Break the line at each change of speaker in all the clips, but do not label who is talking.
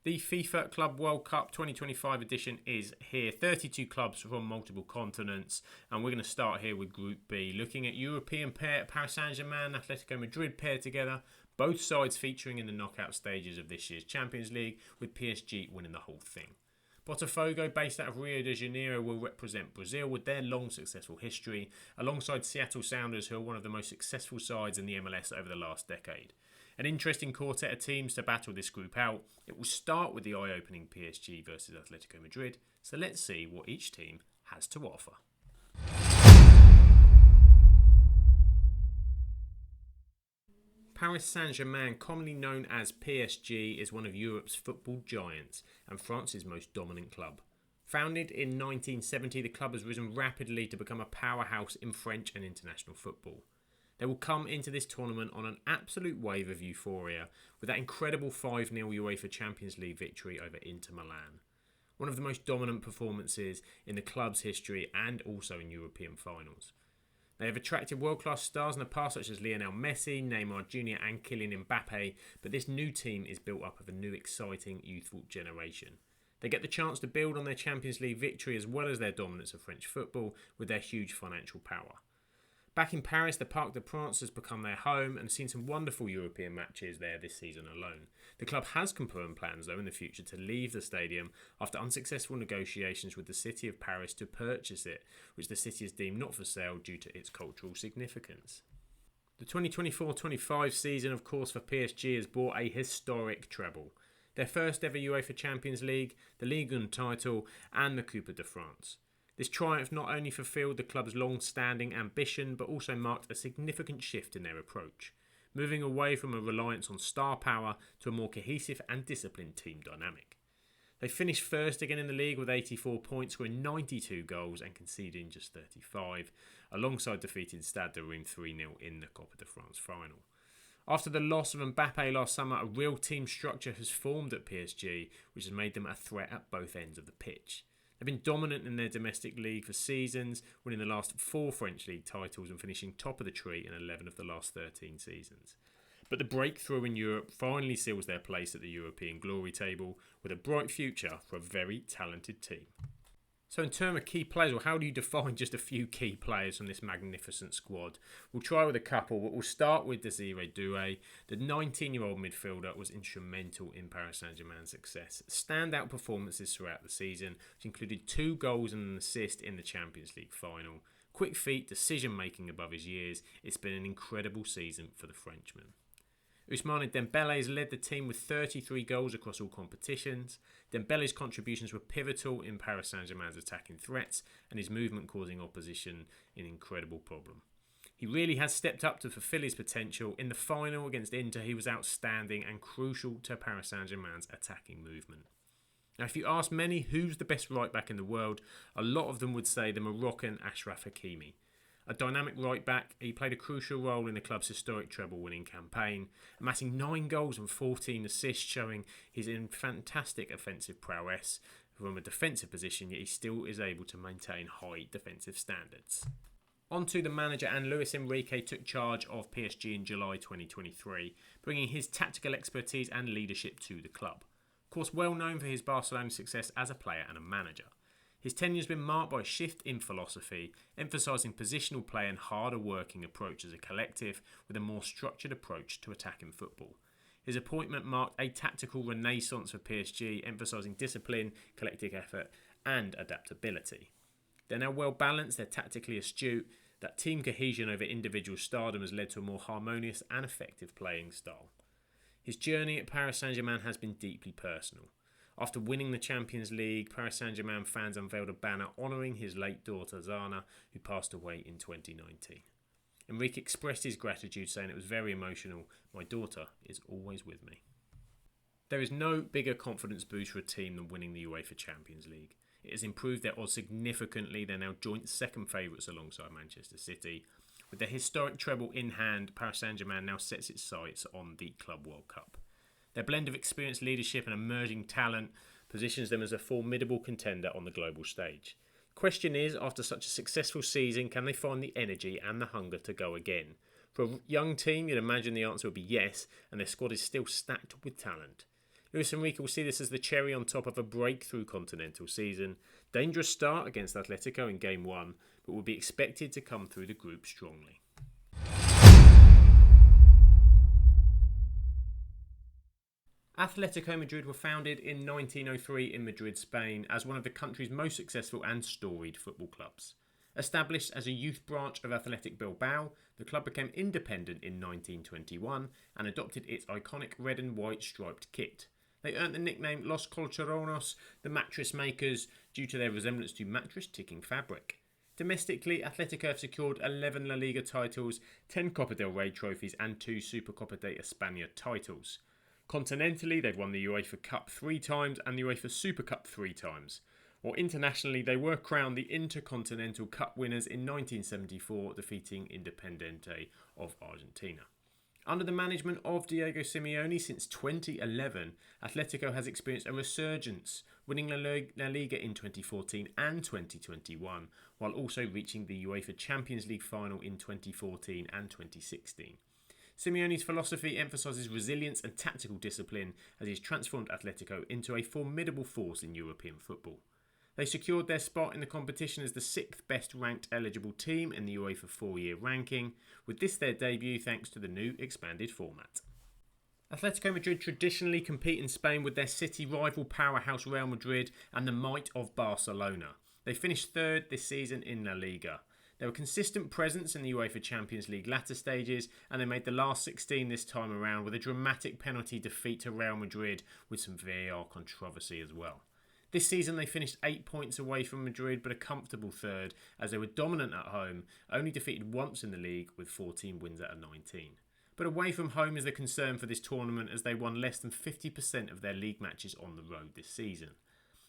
The FIFA Club World Cup 2025 edition is here. 32 clubs from multiple continents, and we're going to start here with Group B, looking at European pair Paris Saint-Germain, Atletico Madrid paired together, both sides featuring in the knockout stages of this year's Champions League, with PSG winning the whole thing. Botafogo, based out of Rio de Janeiro, will represent Brazil with their long successful history, alongside Seattle Sounders, who are one of the most successful sides in the MLS over the last decade. An interesting quartet of teams to battle this group out. It will start with the eye-opening PSG versus Atletico Madrid, so let's see what each team has to offer. Paris Saint-Germain, commonly known as PSG, is one of Europe's football giants and France's most dominant club. Founded in 1970, the club has risen rapidly to become a powerhouse in French and international football. They will come into this tournament on an absolute wave of euphoria with that incredible 5-0 UEFA Champions League victory over Inter Milan. One of the most dominant performances in the club's history and also in European finals. They have attracted world-class stars in the past such as Lionel Messi, Neymar Jr. and Kylian Mbappe, but this new team is built up of a new exciting youthful generation. They get the chance to build on their Champions League victory as well as their dominance of French football with their huge financial power. Back in Paris, the Parc des Princes has become their home and seen some wonderful European matches there this season alone. The club has confirmed plans though in the future to leave the stadium after unsuccessful negotiations with the city of Paris to purchase it, which the city has deemed not for sale due to its cultural significance. The 2024-25 season, of course, for PSG has brought a historic treble. Their first ever UEFA Champions League, the Ligue 1 title and the Coupe de France. This triumph not only fulfilled the club's long-standing ambition, but also marked a significant shift in their approach, moving away from a reliance on star power to a more cohesive and disciplined team dynamic. They finished first again in the league with 84 points, scoring 92 goals and conceding just 35, alongside defeating Stade de Reims 3-0 in the Coupe de France final. After the loss of Mbappe last summer, a real team structure has formed at PSG, which has made them a threat at both ends of the pitch. They've been dominant in their domestic league for seasons, winning the last 4 French league titles and finishing top of the tree in 11 of the last 13 seasons. But the breakthrough in Europe finally seals their place at the European glory table with a bright future for a very talented team. So in terms of key players, well, how do you define just a few key players from this magnificent squad? We'll try with a couple, but we'll start with Desiré Doué. The 19-year-old midfielder was instrumental in Paris Saint-Germain's success. Standout performances throughout the season, which included 2 goals and an assist in the Champions League final. Quick feet, decision-making above his years. It's been an incredible season for the Frenchman. Ousmane Dembélé has led the team with 33 goals across all competitions. Dembele's contributions were pivotal in Paris Saint-Germain's attacking threats and his movement causing opposition an incredible problem. He really has stepped up to fulfill his potential. In the final against Inter, he was outstanding and crucial to Paris Saint-Germain's attacking movement. Now, if you ask many who's the best right-back in the world, a lot of them would say the Moroccan Achraf Hakimi. A dynamic right-back, he played a crucial role in the club's historic treble-winning campaign, amassing 9 goals and 14 assists, showing his fantastic offensive prowess from a defensive position, yet he still is able to maintain high defensive standards. On to the manager, and Luis Enrique took charge of PSG in July 2023, bringing his tactical expertise and leadership to the club. Of course, well known for his Barcelona success as a player and a manager. His tenure has been marked by a shift in philosophy, emphasising positional play and harder working approach as a collective with a more structured approach to attacking football. His appointment marked a tactical renaissance for PSG, emphasising discipline, collective effort and adaptability. They're now well balanced, they're tactically astute, that team cohesion over individual stardom has led to a more harmonious and effective playing style. His journey at Paris Saint-Germain has been deeply personal. After winning the Champions League, Paris Saint-Germain fans unveiled a banner honouring his late daughter Zana, who passed away in 2019. Enrique expressed his gratitude, saying it was very emotional. "My daughter is always with me." There is no bigger confidence boost for a team than winning the UEFA Champions League. It has improved their odds significantly. They're now joint second favourites alongside Manchester City. With their historic treble in hand, Paris Saint-Germain now sets its sights on the Club World Cup. Their blend of experienced leadership and emerging talent positions them as a formidable contender on the global stage. Question is, after such a successful season, can they find the energy and the hunger to go again? For a young team, you'd imagine the answer would be yes, and their squad is still stacked with talent. Luis Enrique will see this as the cherry on top of a breakthrough continental season. Dangerous start against Atletico in Game 1, but will be expected to come through the group strongly. Atletico Madrid were founded in 1903 in Madrid, Spain, as one of the country's most successful and storied football clubs. Established as a youth branch of Athletic Bilbao, the club became independent in 1921 and adopted its iconic red and white striped kit. They earned the nickname Los Colchoneros, the mattress makers, due to their resemblance to mattress-ticking fabric. Domestically, Atletico have secured 11 La Liga titles, 10 Copa del Rey trophies and 2 Supercopa de España titles. Continentally, they've won the UEFA Cup 3 times and the UEFA Super Cup 3 times. Or internationally, they were crowned the Intercontinental Cup winners in 1974, defeating Independiente of Argentina. Under the management of Diego Simeone since 2011, Atletico has experienced a resurgence, winning La Liga in 2014 and 2021, while also reaching the UEFA Champions League final in 2014 and 2016. Simeone's philosophy emphasises resilience and tactical discipline as he's transformed Atletico into a formidable force in European football. They secured their spot in the competition as the 6th best ranked eligible team in the UEFA 4-year ranking, with this their debut thanks to the new expanded format. Atletico Madrid traditionally compete in Spain with their city rival powerhouse Real Madrid and the might of Barcelona. They finished 3rd this season in La Liga. They were a consistent presence in the UEFA Champions League latter stages, and they made the last 16 this time around with a dramatic penalty defeat to Real Madrid with some VAR controversy as well. This season they finished 8 points away from Madrid, but a comfortable 3rd as they were dominant at home, only defeated once in the league with 14 wins out of 19. But away from home is the concern for this tournament as they won less than 50% of their league matches on the road this season.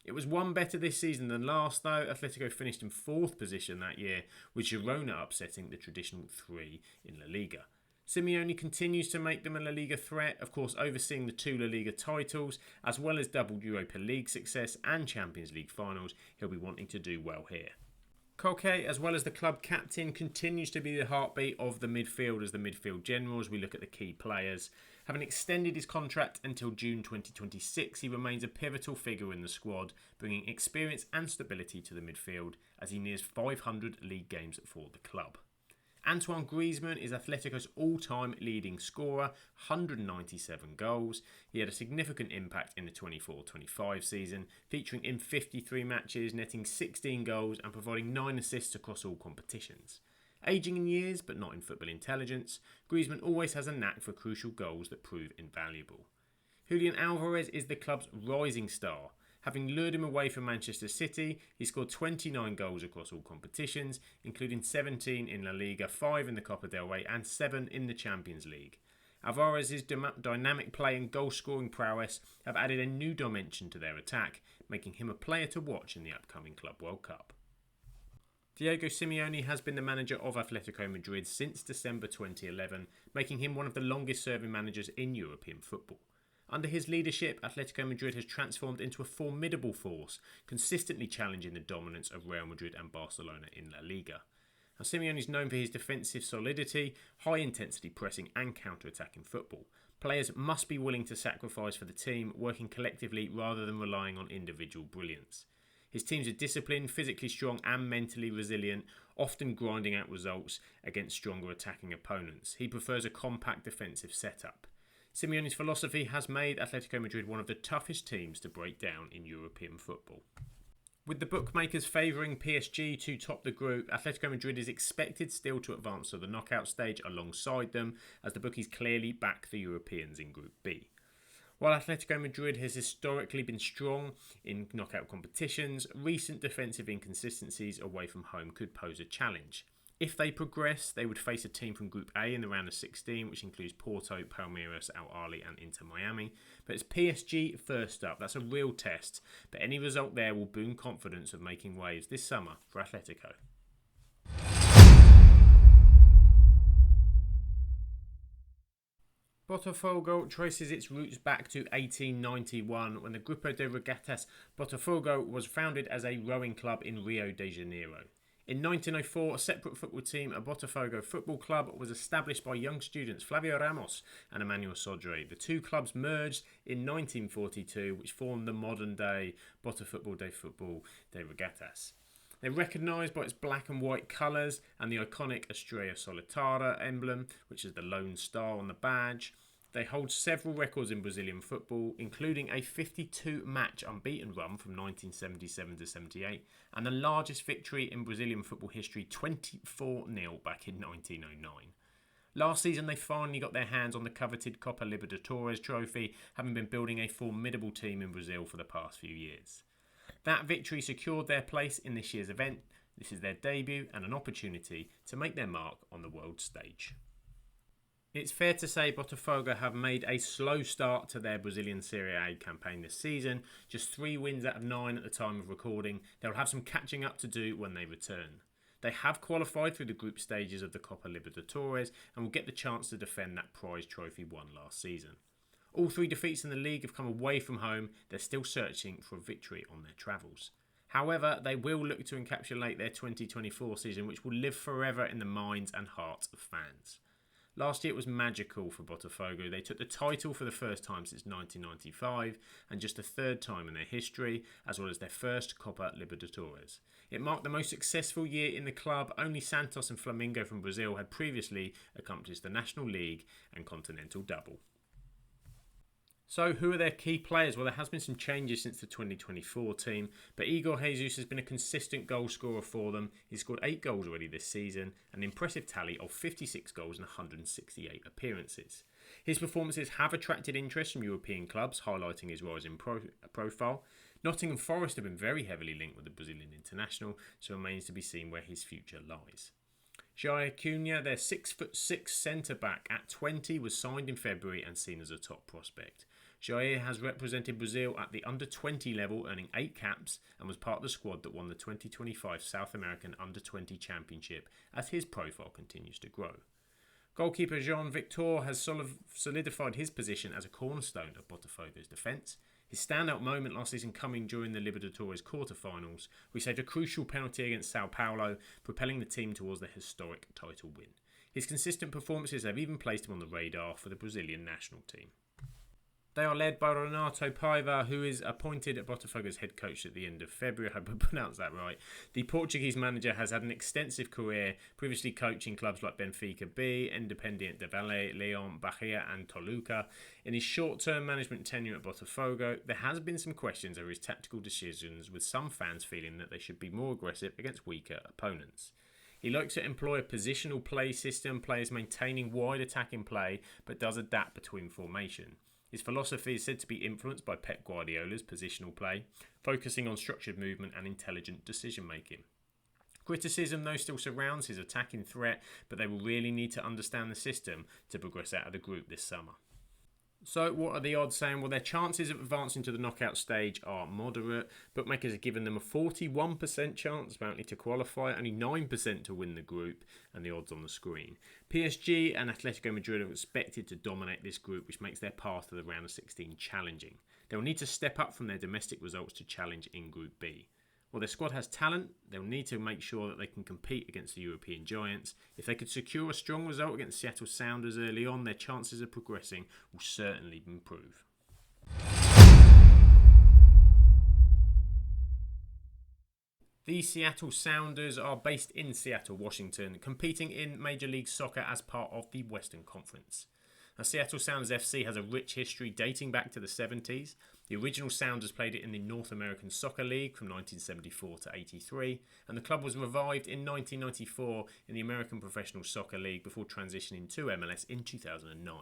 It was one better this season than last though. Atletico finished in 4th position that year, with Girona upsetting the traditional 3 in La Liga. Simeone continues to make them a La Liga threat, of course overseeing the 2 La Liga titles, as well as double Europa League success and Champions League finals. He'll be wanting to do well here. Quartet, as well as the club captain, continues to be the heartbeat of the midfield as the midfield general as we look at the key players. Having extended his contract until June 2026, he remains a pivotal figure in the squad, bringing experience and stability to the midfield as he nears 500 league games for the club. Antoine Griezmann is Atletico's all-time leading scorer, 197 goals. He had a significant impact in the 24-25 season, featuring in 53 matches, netting 16 goals and providing 9 assists across all competitions. Ageing in years, but not in football intelligence, Griezmann always has a knack for crucial goals that prove invaluable. Julian Alvarez is the club's rising star. Having lured him away from Manchester City, he scored 29 goals across all competitions, including 17 in La Liga, 5 in the Copa del Rey and 7 in the Champions League. Alvarez's dynamic play and goal-scoring prowess have added a new dimension to their attack, making him a player to watch in the upcoming Club World Cup. Diego Simeone has been the manager of Atletico Madrid since December 2011, making him one of the longest-serving managers in European football. Under his leadership, Atletico Madrid has transformed into a formidable force, consistently challenging the dominance of Real Madrid and Barcelona in La Liga. Now, Simeone is known for his defensive solidity, high-intensity pressing and counter-attacking football. Players must be willing to sacrifice for the team, working collectively rather than relying on individual brilliance. His teams are disciplined, physically strong and mentally resilient, often grinding out results against stronger attacking opponents. He prefers a compact defensive setup. Simeone's philosophy has made Atletico Madrid one of the toughest teams to break down in European football. With the bookmakers favouring PSG to top the group, Atletico Madrid is expected still to advance to the knockout stage alongside them, as the bookies clearly back the Europeans in Group B. While Atletico Madrid has historically been strong in knockout competitions, recent defensive inconsistencies away from home could pose a challenge. If they progress, they would face a team from Group A in the round of 16, which includes Porto, Palmeiras, Al Ahly and Inter Miami. But it's PSG first up. That's a real test, but any result there will boom confidence of making waves this summer for Atletico. Botafogo traces its roots back to 1891 when the Grupo de Regatas Botafogo was founded as a rowing club in Rio de Janeiro. In 1904, a separate football team, a Botafogo football club, was established by young students Flavio Ramos and Emmanuel Sodre. The two clubs merged in 1942, which formed the modern-day Botafogo de Futebol de Regatas. They're recognised by its black and white colours and the iconic Estrella Solitaria emblem, which is the lone star on the badge. They hold several records in Brazilian football, including a 52-match unbeaten run from 1977 to 78, and the largest victory in Brazilian football history, 24-0 back in 1909. Last season, they finally got their hands on the coveted Copa Libertadores trophy, having been building a formidable team in Brazil for the past few years. That victory secured their place in this year's event. This is their debut and an opportunity to make their mark on the world stage. It's fair to say Botafogo have made a slow start to their Brazilian Serie A campaign this season. Just 3 wins out of 9 at the time of recording. They'll have some catching up to do when they return. They have qualified through the group stages of the Copa Libertadores and will get the chance to defend that prize trophy won last season. All 3 defeats in the league have come away from home. They're still searching for a victory on their travels. However, they will look to encapsulate their 2024 season, which will live forever in the minds and hearts of fans. Last year it was magical for Botafogo. They took the title for the first time since 1995 and just the 3rd time in their history, as well as their first Copa Libertadores. It marked the most successful year in the club. Only Santos and Flamengo from Brazil had previously accomplished the National League and Continental double. So who are their key players? Well, there has been some changes since the 2024 team, but Igor Jesus has been a consistent goal scorer for them. He's scored 8 goals already this season, an impressive tally of 56 goals and 168 appearances. His performances have attracted interest from European clubs, highlighting his rising profile. Nottingham Forest have been very heavily linked with the Brazilian international, so it remains to be seen where his future lies. Jair Cunha, their 6'6" centre-back at 20, was signed in February and seen as a top prospect. Jair has represented Brazil at the under-20 level, earning 8 caps, and was part of the squad that won the 2025 South American Under-20 Championship as his profile continues to grow. Goalkeeper Jean Victor has solidified his position as a cornerstone of Botafogo's defence. His standout moment last season coming during the Libertadores quarter-finals, where he saved a crucial penalty against Sao Paulo, propelling the team towards the historic title win. His consistent performances have even placed him on the radar for the Brazilian national team. They are led by Renato Paiva, who is appointed Botafogo's head coach at the end of February. I hope I pronounced that right. The Portuguese manager has had an extensive career, previously coaching clubs like Benfica B, Independiente de Valle, Leon, Bahia and Toluca. In his short-term management tenure at Botafogo, there has been some questions over his tactical decisions, with some fans feeling that they should be more aggressive against weaker opponents. He likes to employ a positional play system, players maintaining wide attacking play, but does adapt between formation. His philosophy is said to be influenced by Pep Guardiola's positional play, focusing on structured movement and intelligent decision-making. Criticism, though, still surrounds his attacking threat, but they will really need to understand the system to progress out of the group this summer. So what are the odds saying? Well, their chances of advancing to the knockout stage are moderate. Bookmakers have given them a 41% chance apparently to qualify, only 9% to win the group, and the odds on the screen. PSG and Atletico Madrid are expected to dominate this group, which makes their path to the round of 16 challenging. They will need to step up from their domestic results to challenge in Group B. While their squad has talent, they'll need to make sure that they can compete against the European giants. If they could secure a strong result against Seattle Sounders early on, their chances of progressing will certainly improve. The Seattle Sounders are based in Seattle, Washington, competing in Major League Soccer as part of the Western Conference. Now, Seattle Sounders FC has a rich history dating back to the 70s. The original Sounders played it in the North American Soccer League from 1974 to 83, and the club was revived in 1994 in the American Professional Soccer League before transitioning to MLS in 2009.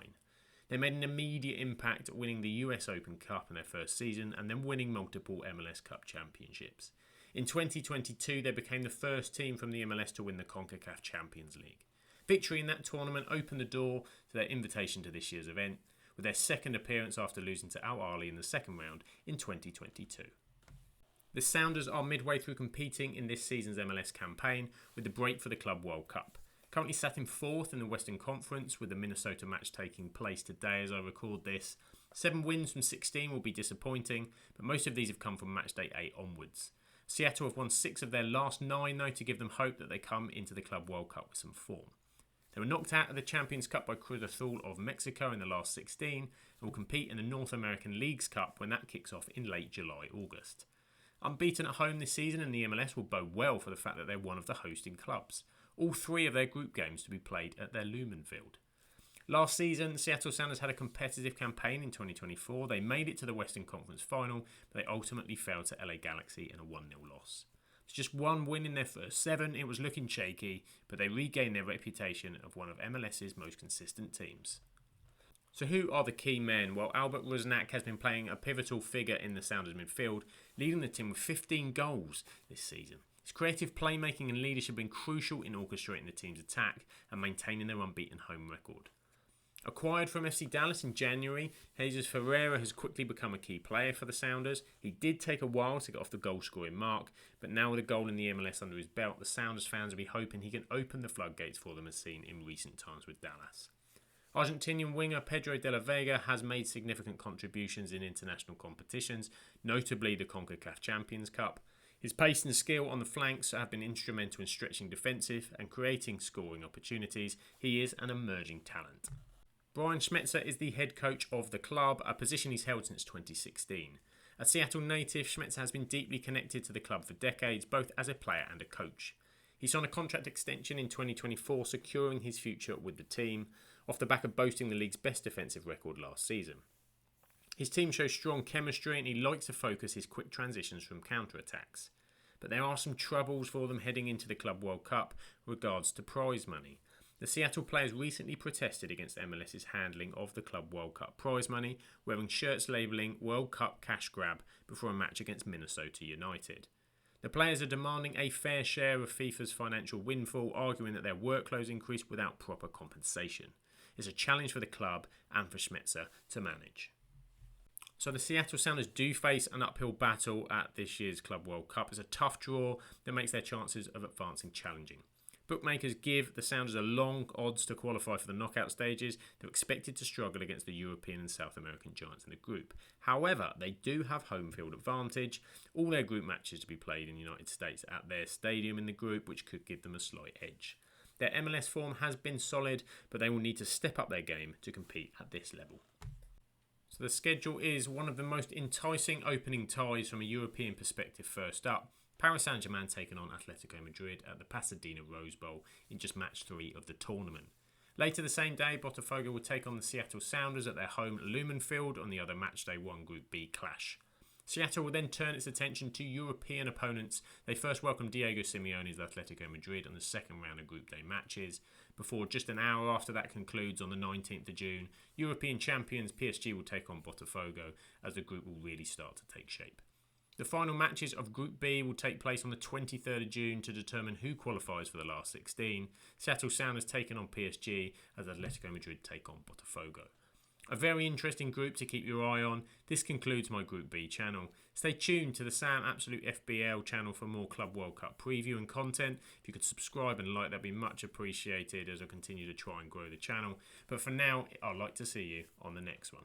They made an immediate impact, winning the US Open Cup in their first season and then winning multiple MLS Cup championships. In 2022, they became the first team from the MLS to win the CONCACAF Champions League. Victory in that tournament opened the door to their invitation to this year's event, with their second appearance after losing to Al Ahly in the second round in 2022. The Sounders are midway through competing in this season's MLS campaign, with the break for the Club World Cup. Currently sat in 4th in the Western Conference, with the Minnesota match taking place today as I record this. 7 wins from 16 will be disappointing, but most of these have come from match day 8 onwards. Seattle have won 6 of their last 9 though to give them hope that they come into the Club World Cup with some form. They were knocked out of the Champions Cup by Cruz Azul of Mexico in the last 16 and will compete in the North American Leagues Cup when that kicks off in late July-August. Unbeaten at home this season in the MLS will bode well for the fact that they're one of the hosting clubs. All 3 of their group games to be played at their Lumen Field. Last season, the Seattle Sounders had a competitive campaign in 2024. They made it to the Western Conference Final, but they ultimately fell to LA Galaxy in a 1-0 loss. It's just 1 win in their first 7. It was looking shaky, but they regained their reputation of one of MLS's most consistent teams. So who are the key men? Well, Albert Rusnak has been playing a pivotal figure in the Sounders midfield, leading the team with 15 goals this season. His creative playmaking and leadership have been crucial in orchestrating the team's attack and maintaining their unbeaten home record. Acquired from FC Dallas in January, Jesus Ferreira has quickly become a key player for the Sounders. He did take a while to get off the goal-scoring mark, but now with a goal in the MLS under his belt, the Sounders fans will be hoping he can open the floodgates for them as seen in recent times with Dallas. Argentinian winger Pedro de la Vega has made significant contributions in international competitions, notably the CONCACAF Champions Cup. His pace and skill on the flanks have been instrumental in stretching defensive and creating scoring opportunities. He is an emerging talent. Brian Schmetzer is the head coach of the club, a position he's held since 2016. A Seattle native, Schmetzer has been deeply connected to the club for decades, both as a player and a coach. He signed a contract extension in 2024, securing his future with the team, off the back of boasting the league's best defensive record last season. His team shows strong chemistry and he likes to focus his quick transitions from counter-attacks. But there are some troubles for them heading into the Club World Cup regards to prize money. The Seattle players recently protested against MLS's handling of the Club World Cup prize money, wearing shirts labelling World Cup cash grab before a match against Minnesota United. The players are demanding a fair share of FIFA's financial windfall, arguing that their workloads increased without proper compensation. It's a challenge for the club and for Schmetzer to manage. So the Seattle Sounders do face an uphill battle at this year's Club World Cup. It's a tough draw that makes their chances of advancing challenging. Bookmakers give the Sounders a long odds to qualify for the knockout stages. They're expected to struggle against the European and South American giants in the group. However, they do have home field advantage. All their group matches to be played in the United States at their stadium in the group, which could give them a slight edge. Their MLS form has been solid, but they will need to step up their game to compete at this level. So the schedule is one of the most enticing opening ties from a European perspective first up. Paris Saint-Germain taking on Atletico Madrid at the Pasadena Rose Bowl in just match 3 of the tournament. Later the same day, Botafogo will take on the Seattle Sounders at their home Lumen Field on the other matchday 1 Group B clash. Seattle will then turn its attention to European opponents. They first welcome Diego Simeone's Atletico Madrid on the second round of Group Day matches. Before just an hour after that concludes on the 19th of June, European champions PSG will take on Botafogo as the group will really start to take shape. The final matches of Group B will take place on the 23rd of June to determine who qualifies for the last 16. Seattle Sounders taking on PSG as Atletico Madrid take on Botafogo. A very interesting group to keep your eye on. This concludes my Group B channel. Stay tuned to the Sam Absolute FBL channel for more Club World Cup preview and content. If you could subscribe and like, that'd be much appreciated as I continue to try and grow the channel. But for now, I'd like to see you on the next one.